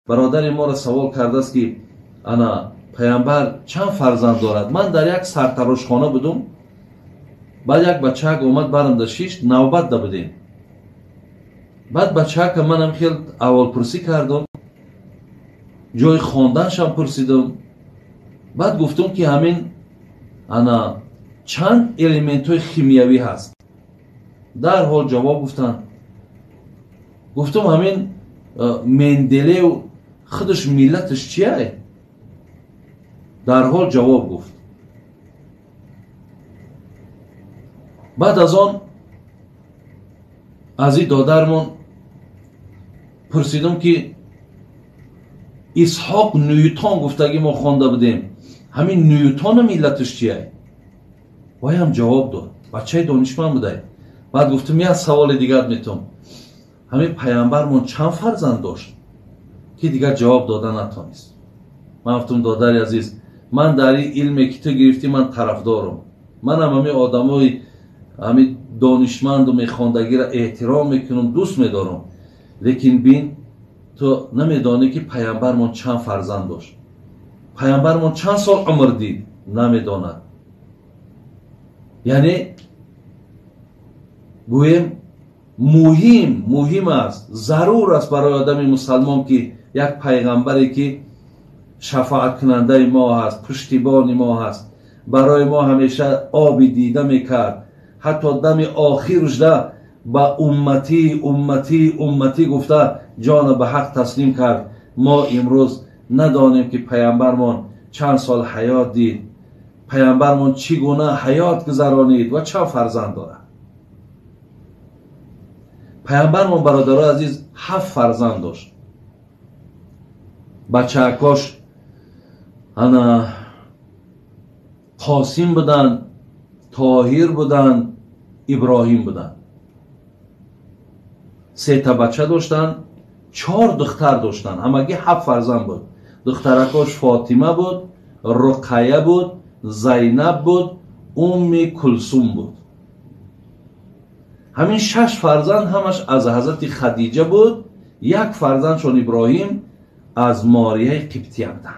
برادر ما را سوال کرده است که انا پیامبر چند فرزند دارد. من در یک سرتراشخانه بودم، بعد یک بچه اومد برم در 6 نوبت ده بدیم. بعد بچه که منم خیلی اول پرسی کردم، جای خواندنشم پرسیدم. بعد گفتم که همین انا چند الیمنت های خیمیوی هست. در حال جواب گفتم همین مندلیو خودش ملتش چیه؟ در حال جواب گفت. بعد از آن از این دادرمون پرسیدم که اسحاق نیوتن گفتگی ما خوانده بودیم، همین نیوتن ملتش چیه؟ وای هم جواب داد. بچه دانشمند بوده. بعد گفتم یک سوال دیگر میتونم، همین پیامبرمون چند فرزند داشت؟ که دیگر جواب دادن نتونست. من گفتم دادر عزیز، من در این علمی که تو گرفتی من طرفدارم. من هم همین آدمای همین دانشمند و میخواندگی را احترام میکنم، دوست میدارم. لیکن بین تو نمیدانی که پیامبرمون چند فرزند داشت، پیامبرمون چند سال عمر دید، نمیداند. یعنی گویم مهم است، ضرور است برای آدم مسلمان که یک پیغمبری که شفاعت کننده ما هست، پشتیبان ما هست، برای ما همیشه آب دیده میکرد، حتی دم آخرش ده با امتی گفته جان به حق تسلیم کرد. ما امروز ندانیم که پیامبرمان چند سال حیات دید، پیامبرمان چگونه حیات گذرانید و چند فرزند دارد. پیامبرمان برادران عزیز 7 فرزند داشت. بچه‌کاش انا قاسم بودن، طاهر بودن، ابراهیم بودن. 3 تا بچه داشتن، 4 دختر داشتن، همگی 7 فرزند بود. دخترکاش فاطمه بود، رقیه بود، زینب بود، کلثوم بود. همین 6 فرزند همش از حضرت خدیجه بود. 1 فرزندشون ابراهیم از ماریه قبطیه بودن.